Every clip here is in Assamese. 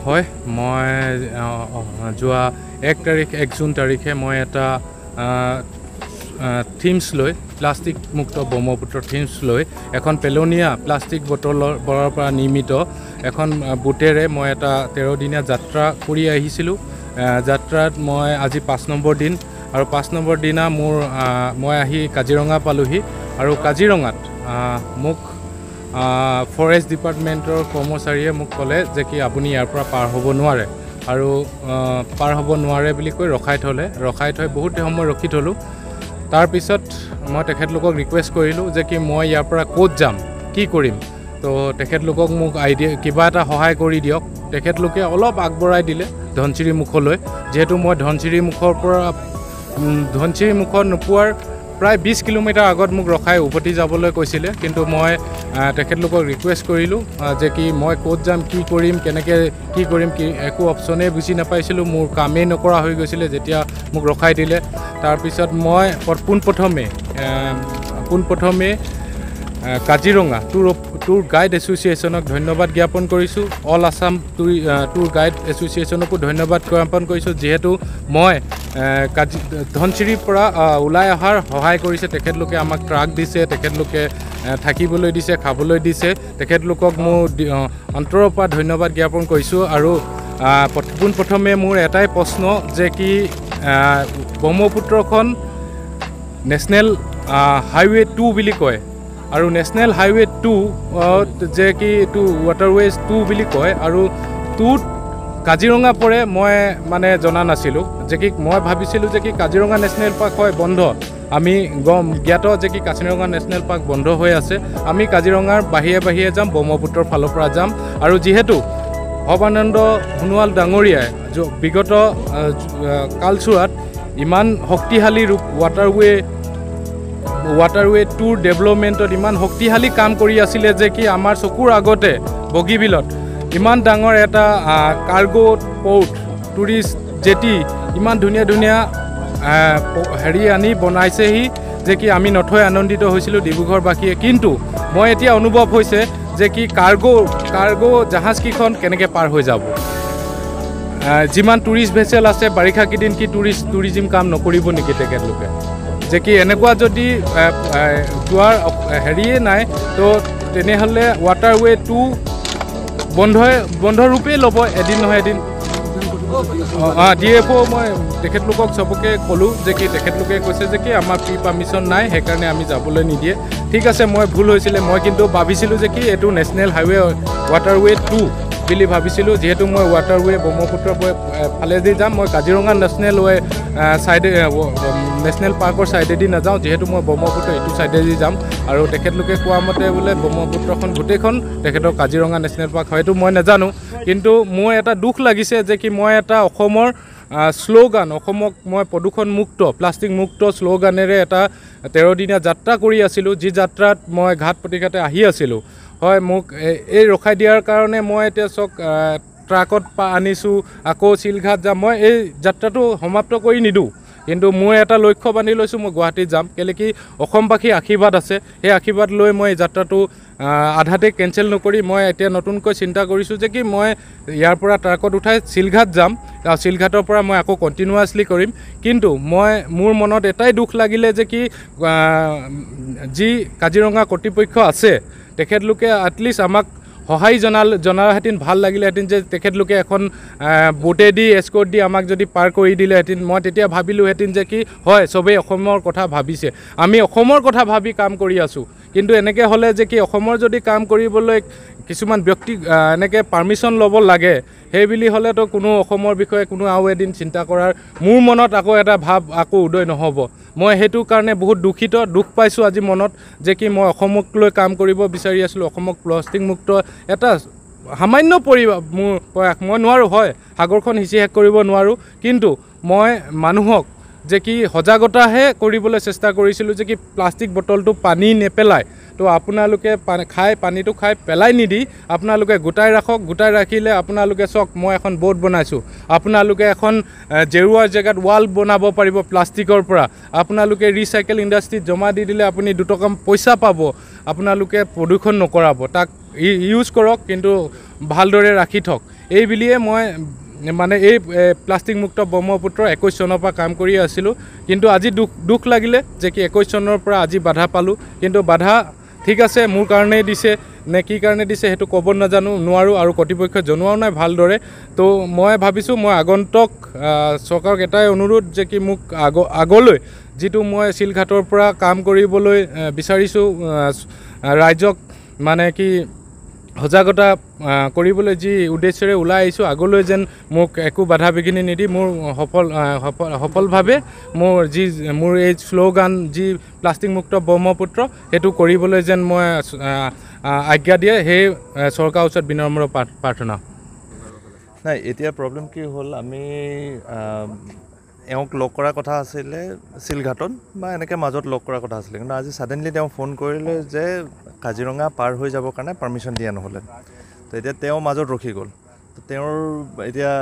হয় মই যোৱা 1 জুন তাৰিখে মই এটা থিমছ লৈ প্লাষ্টিক মুক্ত ব্ৰহ্মপুত্ৰ থিমছ লৈ এখন পেলনীয়া প্লাষ্টিক বটলৰ পৰা নিৰ্মিত এখন বুটেৰে মই এটা 13 দিনীয়া যাত্ৰা কৰি আহিছিলোঁ। যাত্ৰাত মই আজি 5 নম্বৰ দিন আৰু 5 নম্বৰ দিনা মই আহি কাজিৰঙা পালোহি আৰু কাজিৰঙাত মোক ফৰেষ্ট ডিপাৰ্টমেণ্টৰ কৰ্মচাৰীয়ে মোক ক'লে যে কি আপুনি ইয়াৰ পৰা পাৰ হ'ব নোৱাৰে আৰু পাৰ হ'ব নোৱাৰে বুলি কৈ ৰখাই থৈ বহুত সময় ৰখি থলোঁ। তাৰ পিছত মই তেখেতলোকক ৰিকুৱেষ্ট কৰিলোঁ যে কি মই ইয়াৰ পৰা ক'ত যাম কি কৰিম, তো তেখেতলোকক মোক আইডিয়া কিবা এটা সহায় কৰি দিয়ক। তেখেতলোকে অলপ আগবঢ়াই দিলে ধনচিৰি মুখলৈ, যিহেতু মই ধনচিৰি মুখত নোপোৱাৰ প্ৰায় 20 কিলোমিটাৰ আগত মোক ৰখাই উভতি যাবলৈ কৈছিলে, কিন্তু মই তেখেতলোকক ৰিকুৱেষ্ট কৰিলোঁ যে কি মই ক'ত যাম কি কৰিম কেনেকৈ কি কৰিম একো অপশ্যনেই বুজি নাপাইছিলোঁ, মোৰ কামেই নকৰা হৈ গৈছিলে যেতিয়া মোক ৰখাই দিলে। তাৰপিছত মই পোনপ্ৰথমে কাজিৰঙা টুৰ গাইড এছ'চিয়েশ্যনক ধন্যবাদ জ্ঞাপন কৰিছোঁ, অল আছাম টুৰ গাইড এছ'চিয়েশ্যনকো ধন্যবাদ জ্ঞাপন কৰিছোঁ, যিহেতু মই ধনচিৰিৰ পৰা ওলাই অহাৰ সহায় কৰিছে। তেখেতলোকে আমাক ট্ৰাক দিছে, তেখেতলোকে থাকিবলৈ দিছে, খাবলৈ দিছে, তেখেতলোকক মোৰ অন্তৰৰ পৰা ধন্যবাদ জ্ঞাপন কৰিছোঁ। আৰু পোনপ্ৰথমে মোৰ এটাই প্ৰশ্ন যে কি ব্ৰহ্মপুত্ৰখন নেশ্যনেল হাইৱে 2 বুলি কয় আৰু নেশ্যনেল হাইৱে 2 যে কি এইটো ৱাটাৰৱেজ 2 বুলি কয় আৰু 2ত কাজিৰঙা পৰে মই মানে জনা নাছিলোঁ, যে কি মই ভাবিছিলোঁ যে কি কাজিৰঙা নেশ্যনেল পাৰ্ক হয় বন্ধ, আমি জ্ঞাত যে কি কাজিৰঙা নেশ্যনেল পাৰ্ক বন্ধ হৈ আছে, আমি কাজিৰঙাৰ বাহিৰে যাম, ব্ৰহ্মপুত্ৰৰ ফালৰ পৰা যাম। আৰু যিহেতু সৰ্বানন্দ সোণোৱাল ডাঙৰীয়াই বিগত কালচোৱাত ইমান শক্তিশালী ৰূপ ৱাটাৰৱে 2ৰ ডেভেলপমেণ্টত ইমান শক্তিশালী কাম কৰি আছিলে যে কি আমাৰ চকুৰ আগতে বগীবিলত ইমান ডাঙৰ এটা কাৰ্গো প'ৰ্ট টুৰিষ্ট জেটি ইমান ধুনীয়া আনি বনাইছেহি যে কি আমি নথৈ আনন্দিত হৈছিলোঁ ডিব্ৰুগড়বাসীয়ে। কিন্তু মই এতিয়া অনুভৱ হৈছে যে কি কাৰ্গো জাহাজকেইখন কেনেকৈ পাৰ হৈ যাব, যিমান টুৰিষ্ট ভেছেল আছে বাৰিষা কেইদিন কি টুৰিজিম কাম নকৰিব নেকি তেখেতলোকে, যে কি এনেকুৱা যদি যোৱাৰ হেৰিয়ে নাই তো তেনেহ'লে ৱাটাৰৱে 2 বন্ধৰূপেই ল'ব এদিন নহয় এদিন। DFO মই তেখেতলোকক চবকে ক'লোঁ যে কি তেখেতলোকে কৈছে যে কি আমাৰ প্ৰি পাৰ্মিশ্যন নাই, সেইকাৰণে আমি যাবলৈ নিদিয়ে। ঠিক আছে, মই ভুল হৈছিলে, মই কিন্তু ভাবিছিলোঁ যে কি এইটো নেশ্যনেল হাইৱে ৱাটাৰৱে 2 বুলি ভাবিছিলোঁ, যিহেতু মই ৱাটাৰৱে ব্ৰহ্মপুত্ৰৰ ফালেদি যাম, মই কাজিৰঙা নেশ্যনেল পাৰ্কৰ ছাইডেদি নাযাওঁ, যিহেতু মই ব্ৰহ্মপুত্ৰ এইটো ছাইডেদি যাম। আৰু তেখেতলোকে কোৱা মতে বোলে ব্ৰহ্মপুত্ৰখন গোটেইখন তেখেতৰ কাজিৰঙা নেশ্যনেল পাৰ্ক, হয়তো মই নাজানো, কিন্তু মোৰ এটা দুখ লাগিছে যে কি মই এটা অসমৰ শ্লোগান, অসমক মই প্ৰদূষণমুক্ত প্লাষ্টিক মুক্ত শ্লোগানেৰে এটা 13 দিনীয়া যাত্ৰা কৰি আছিলোঁ, যি যাত্ৰাত মই ঘাট প্ৰতিঘাটে আহি আছিলোঁ। হয়, মোক এই ৰখাই দিয়াৰ কাৰণে মই এতিয়া ট্ৰাকত আনিছোঁ, আকৌ চিলঘাট যাম, মই এই যাত্ৰাটো সমাপ্ত কৰি নিদিওঁ, কিন্তু মই এটা লক্ষ্য বান্ধি লৈছোঁ, মই গুৱাহাটীত যাম, কেলৈ কি অসমবাসীৰ আশীৰ্বাদ আছে, সেই আশীৰ্বাদ লৈ মই এই যাত্ৰাটো আধাতে কেঞ্চেল নকৰি মই এতিয়া নতুনকৈ চিন্তা কৰিছোঁ যে কি মই ইয়াৰ পৰা ট্ৰাকত উঠাই চিলঘাট যাম, চিলঘাটৰ পৰা মই আকৌ কণ্টিনিউৱাছলি কৰিম। কিন্তু মোৰ মনত এটাই দুখ লাগিলে যে কি যি কাজিৰঙা কৰ্তৃপক্ষ আছে তেখেতলোকে এটলিষ্ট আমাক সহায় জনাহেঁতেন ভাল লাগিলেহেঁতেন, যে তেখেতলোকে এখন বোটেদি এস্কৰ্ট দি আমাক যদি পাৰ কৰি দিলেহেঁতেন, মই তেতিয়া ভাবিলোহেঁতেন যে কি হয় চবেই অসমৰ কথা ভাবিছে, আমি অসমৰ কথা ভাবি কাম কৰি আছোঁ। কিন্তু এনেকৈ হ'লে যে কি অসমৰ যদি কাম কৰিবলৈ কিছুমান ব্যক্তি এনেকৈ পাৰ্মিশ্যন ল'ব লাগে, সেইবুলি হ'লেতো কোনো অসমৰ বিষয়ে কোনো আৰু এদিন চিন্তা কৰাৰ মোৰ মনত আকৌ এটা ভাৱ আকৌ উদয় নহ'ব। মই সেইটো কাৰণে বহুত দুখ পাইছোঁ আজি মনত, যে কি মই অসমক লৈ কাম কৰিব বিচাৰি আছিলোঁ, অসমক প্লাষ্টিক মুক্ত এটা সামান্য মোৰ প্ৰয়াস, মই নোৱাৰোঁ, হয় সাগৰখন সিঁচি শেষ কৰিব নোৱাৰোঁ, কিন্তু মই মানুহক যে কি সজাগতাহে কৰিবলৈ চেষ্টা কৰিছিলোঁ যে কি প্লাষ্টিক বটলটো পানী নেপেলায়, তো আপোনালোকে পানীটো খাই পেলাই নিদি আপোনালোকে গোটাই ৰাখক, গোটাই ৰাখিলে আপোনালোকে চাওক মই এখন বোৰ্ড বনাইছোঁ, আপোনালোকে এখন জেৰুৱাৰ জেগাত ৱাল বনাব পাৰিব প্লাষ্টিকৰ পৰা, আপোনালোকে ৰিচাইকেল ইণ্ডাষ্ট্ৰীত জমা দি দিলে আপুনি 2 টকা পইচা পাব, আপোনালোকে প্ৰদূষণ নকৰাব, তাক ইউজ কৰক কিন্তু ভালদৰে ৰাখি থওক। এই বুলিয়ে মই মানে এই প্লাষ্টিক মুক্ত ব্ৰহ্মপুত্ৰ 21 চনৰ পৰা কাম কৰি আছিলোঁ কিন্তু আজি দুখ লাগিলে যে কি 21 চনৰ পৰা আজি বাধা পালোঁ কিন্তু বাধা ঠিক আছে মোৰ কাৰণেই দিছে নে কি কাৰণে দিছে সেইটো ক'ব নোৱাৰোঁ আৰু কৰ্তৃপক্ষই জনোৱাও নাই ভালদৰে তো মই ভাবিছোঁ মই আগন্তুক চৰকাৰক এটাই অনুৰোধ যে কি মোক আগলৈ যিটো মই শিলঘাটৰ পৰা কাম কৰিবলৈ বিচাৰিছোঁ ৰাইজক মানে কি সজাগতা কৰিবলৈ যি উদ্দেশ্যৰে ওলাই আহিছোঁ আগলৈ যেন মোক একো বাধা বিঘিনি নিদি মোৰ সফলভাৱে মোৰ এই শ্লোগান যি প্লাষ্টিক মুক্ত ব্ৰহ্মপুত্ৰ সেইটো কৰিবলৈ যেন মই আজ্ঞা দিয়ে সেই চৰকাৰৰ ওচৰত বিনম্ৰ প্ৰাৰ্থনা নাই এতিয়া প্ৰব্লেম কি হ'ল আমি এওঁক লগ কৰাৰ কথা আছিলে শিলঘাটত বা এনেকৈ মাজত লগ কৰাৰ কথা আছিলে কিন্তু আজি ছাডেনলি তেওঁ ফোন কৰিলে যে কাজিৰঙা পাৰ হৈ যাবৰ কাৰণে পাৰ্মিশ্যন দিয়া নহ'লে তো এতিয়া তেওঁ মাজত ৰখি গ'ল তো তেওঁৰ এতিয়া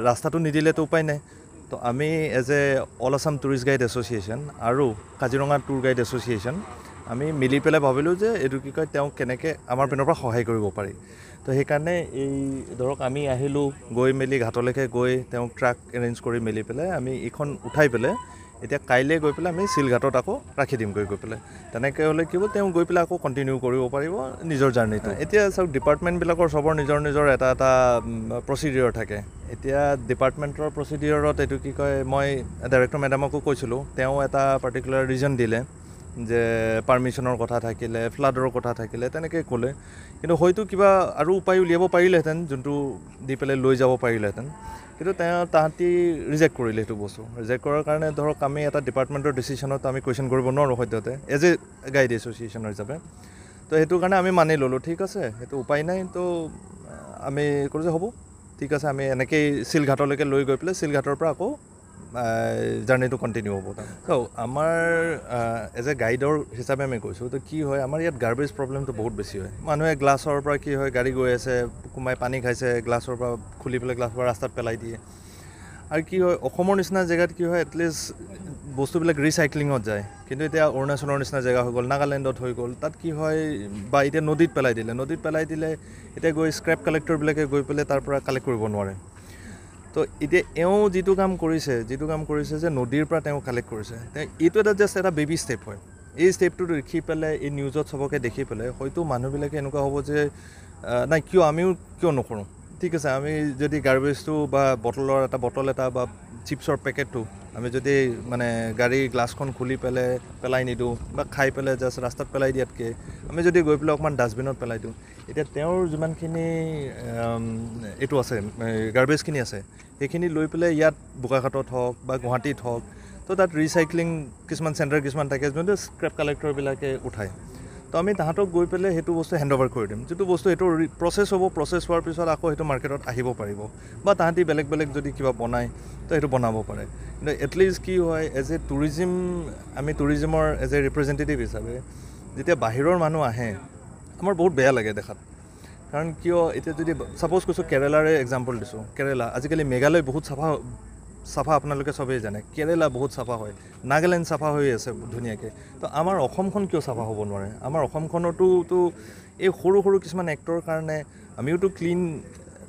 ৰাস্তাটো নিদিলেতো উপায় নাই তো আমি as a all Assam tourist guide association আৰু কাজিৰঙা টুৰ গাইড এছ'চিয়েশ্যন আমি মিলি পেলাই ভাবিলোঁ যে এইটো কি কয় তেওঁক কেনেকৈ আমাৰ পিনৰ পৰা সহায় কৰিব পাৰি তো সেইকাৰণে এই ধৰক আমি আহিলোঁ গৈ মেলি ঘাটলৈকে গৈ তেওঁক ট্ৰাক এৰেঞ্জ কৰি মেলি পেলাই আমি এইখন উঠাই পেলাই এতিয়া কাইলৈ গৈ পেলাই আমি শিলঘাটত আকৌ ৰাখি দিম গৈ পেলাই তেনেকৈ হ'লে কি হ'ব তেওঁ গৈ পেলাই আকৌ কণ্টিনিউ কৰিব পাৰিব নিজৰ জাৰ্ণিটো এতিয়া চাওক ডিপাৰ্টমেণ্টবিলাকৰ চবৰ নিজৰ এটা প্ৰচিডিঅ'ৰ থাকে এতিয়া ডিপাৰ্টমেণ্টৰ প্ৰচিডিঅ'ৰত এইটো কি কয় মই ডাইৰেক্টৰ মেডামকো কৈছিলোঁ তেওঁ এটা পাৰ্টিকুলাৰ ৰিজন দিলে যে পাৰ্মিশ্যনৰ কথা থাকিলে ফ্লাডৰ কথা থাকিলে তেনেকৈ ক'লে কিন্তু হয়তো কিবা আৰু উপায় উলিয়াব পাৰিলেহেঁতেন যোনটো দি পেলাই লৈ যাব পাৰিলেহেঁতেন কিন্তু তাহাঁতি ৰিজেক্ট কৰিলে সেইটো বস্তু ৰিজেক্ট কৰাৰ কাৰণে ধৰক আমি এটা ডিপাৰ্টমেণ্টৰ ডিচিশ্যনত আমি কুৱেশ্যন কৰিব নোৱাৰোঁ সদ্যহতে এজ এ গাইড এছ'চিয়েশ্যনৰ হিচাপে তো সেইটো কাৰণে আমি মানি ল'লোঁ ঠিক আছে সেইটো উপায় নাই তো আমি ক'লোঁ যে হ'ব ঠিক আছে আমি এনেকৈয়ে শিলঘাটলৈকে লৈ গৈ পেলাই শিলঘাটৰ পৰা আকৌ জাৰ্ণিটো কণ্টিনিউ হ'ব তো আমাৰ এজ এ গাইডৰ হিচাপে আমি কৈছোঁ তো কি হয় আমাৰ ইয়াত গাৰ্বেজ প্ৰব্লেমটো বহুত বেছি হয় মানুহে গ্লাছৰ পৰা কি হয় গাড়ী গৈ আছে কোনোবাই পানী খাইছে গ্লাছৰ পৰা খুলি পেলাই গ্লাছৰ পৰা ৰাস্তাত পেলাই দিয়ে আৰু কি হয় অসমৰ নিচিনা জেগাত কি হয় এটলিষ্ট বস্তুবিলাক ৰিচাইক্লিঙত যায় কিন্তু এতিয়া অৰুণাচলৰ নিচিনা জেগা হৈ গ'ল নাগালেণ্ডত হৈ গ'ল তাত কি হয় বা এতিয়া নদীত পেলাই দিলে এতিয়া গৈ স্ক্ৰেপ কালেক্টৰবিলাকে গৈ পেলাই তাৰ পৰা কালেক্ট কৰিব নোৱাৰে তো এতিয়া এওঁ যিটো কাম কৰিছে যে নদীৰ পৰা তেওঁ কালেক্ট কৰিছে এইটো এটা জাষ্ট এটা বেবী ষ্টেপ হয় এই ষ্টেপটো দেখি পেলাই এই নিউজত চবকে দেখি পেলাই হয়তো মানুহবিলাকে এনেকুৱা হ'ব যে নাই আমিও কিয় নকৰোঁ ঠিক আছে আমি যদি গাৰ্বেজটো বা বটল এটা বা চিপছৰ পেকেটটো আমি যদি মানে গাড়ী গ্লাছখন খুলি পেলাই নিদিওঁ বা খাই পেলাই জাষ্ট ৰাস্তাত পেলাই দিয়াতকৈ আমি যদি গৈ পেলাই অকণমান ডাষ্টবিনত পেলাই দিওঁ এতিয়া তেওঁৰ যিমানখিনি এইটো আছে গাৰ্বেজখিনি আছে সেইখিনি লৈ পেলাই ইয়াত বোকাখাটত হওক বা গুৱাহাটীত হওক তো তাত ৰিচাইক্লিং কিছুমান চেণ্টাৰ কিছুমান থাকে যোনটো স্ক্ৰেপ কালেক্টৰবিলাকে উঠায় তো আমি তাহাঁতক গৈ পেলাই সেইটো বস্তু হেণ্ড অভাৰ কৰি দিম যিটো বস্তু সেইটো প্ৰচেছ হোৱাৰ পিছত আকৌ সেইটো মাৰ্কেটত আহিব পাৰিব বা তাহাঁতি বেলেগ যদি কিবা বনায় তো সেইটো বনাব পাৰে কিন্তু এটলিষ্ট কি হয় এজ এ আমি টুৰিজিমৰ এজ এ ৰিপ্ৰেজেণ্টেটিভ হিচাপে যেতিয়া বাহিৰৰ মানুহ আহে আমাৰ বহুত বেয়া লাগে দেখাত কাৰণ কিয় এতিয়া যদি ছাপ'জ কৈছোঁ কেৰেলাৰে এক্সাম্পল দিছোঁ কেৰেলা আজিকালি মেঘালয় বহুত চাফা আপোনালোকে চবেই জানে কেৰেলা বহুত চাফা হয় নাগালেণ্ড চাফা হৈ আছে ধুনীয়াকৈ তো আমাৰ অসমখন কিয় চাফা হ'ব নোৱাৰে আমাৰ অসমখনতো এই সৰু কিছুমান এক্টৰ কাৰণে আমিওতো ক্লিন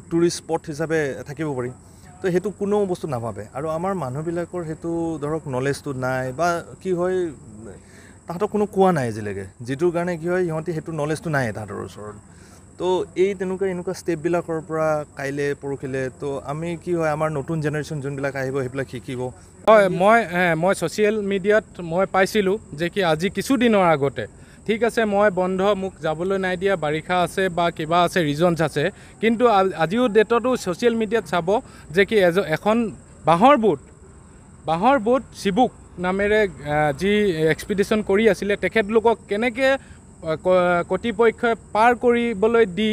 টুৰিষ্ট স্পট হিচাপে থাকিব পাৰিম তো সেইটো কোনো বস্তু নাভাবে আৰু আমাৰ মানুহবিলাকৰ সেইটো ধৰক নলেজটো নাই বা কি হয় তাহাঁতক কোনো কোৱা নাই আজিলৈকে যিটোৰ কাৰণে কি হয় সিহঁতি সেইটো নলেজটো নাই তাহাঁতৰ ওচৰত তো এই এনেকুৱা ষ্টেপবিলাকৰ পৰা কাইলৈ পৰহিলৈ তো আমি কি হয় আমাৰ নতুন জেনেৰেশ্যন যোনবিলাক আহিব সেইবিলাক শিকিব হয় মই ছ'চিয়েল মিডিয়াত মই পাইছিলোঁ যে কি আজি কিছুদিনৰ আগতে ঠিক আছে মই মোক যাবলৈ নাই দিয়া বাৰিষা আছে বা কিবা আছে ৰিজনছ আছে কিন্তু আজিও ডেটতো ছ'চিয়েল মিডিয়াত চাব যে কি এখন বাঁহৰ বোট চিবুক নামেৰে যি এক্সপিডিশ্যন কৰি আছিলে তেখেতলোকক কেনেকৈ কৰ্তৃপক্ষই পাৰ কৰিবলৈ দি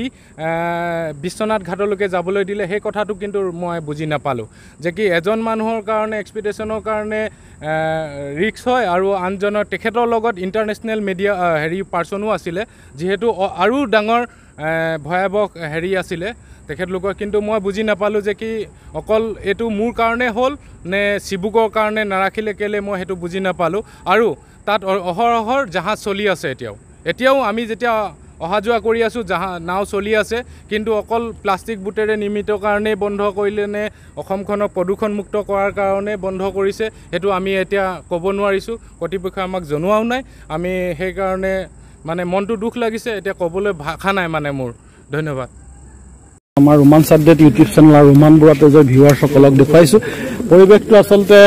বিশ্বনাথ ঘাটলৈকে যাবলৈ দিলে সেই কথাটো কিন্তু মই বুজি নাপালোঁ যে কি এজন মানুহৰ কাৰণে এক্সপিডিশ্যনৰ কাৰণে ৰিস্ক হয় আৰু আনজনৰ তেখেতৰ লগত ইণ্টাৰনেশ্যনেল মিডিয়া পাৰ্চনো আছিলে যিহেতু আৰু ডাঙৰ ভয়াৱহ আছিলে তেখেতলোকৰ কিন্তু মই বুজি নাপালোঁ যে কি অকল এইটো মোৰ কাৰণে হ'ল নে চিবুকৰ কাৰণে নাৰাখিলে কেলে মই সেইটো বুজি নাপালোঁ আৰু তাত অহৰহৰ জাহাজ চলি আছে এতিয়াও আমি যেতিয়া অহা যোৱা কৰি আছোঁ, নাও চলি আছে, কিন্তু অকল প্লাষ্টিক বুটেৰে নিৰ্মিত কাৰণেই বন্ধ কৰিলে নে অসমখনক প্ৰদূষণমুক্ত কৰাৰ কাৰণে বন্ধ কৰিছে সেইটো আমি এতিয়া ক'ব নোৱাৰিছোঁ। কৰ্তৃপক্ষই আমাক জনোৱাও নাই। আমি সেইকাৰণে মানে মনটো দুখ লাগিছে, এতিয়া ক'বলৈ ভাষা নাই মানে মোৰ। ধন্যবাদ। আমাৰ ৰোমাঞ্চ আপডেট ইউটিউব চেনেল আৰু ৰোমান বৰুৱা পেজৰ ভিউৱাৰ্ছসকলক দেখুৱাইছোঁ পৰিৱেশটো আচলতে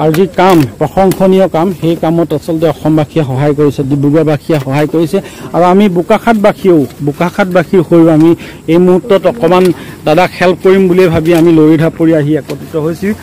আৰু যি কাম প্ৰশংসনীয় কাম, সেই কামত আচলতে অসমবাসীয়ে সহায় কৰিছে, ডিব্ৰুগড়বাসীয়ে সহায় কৰিছে। আৰু আমি বোকাখাটবাসীৰ হৈও আমি এই মুহূৰ্তত অকণমান দাদাক হেল্প কৰিম বুলি ভাবি আমি লৰি ঢাপৰি আহি একত্ৰিত হৈছোঁ।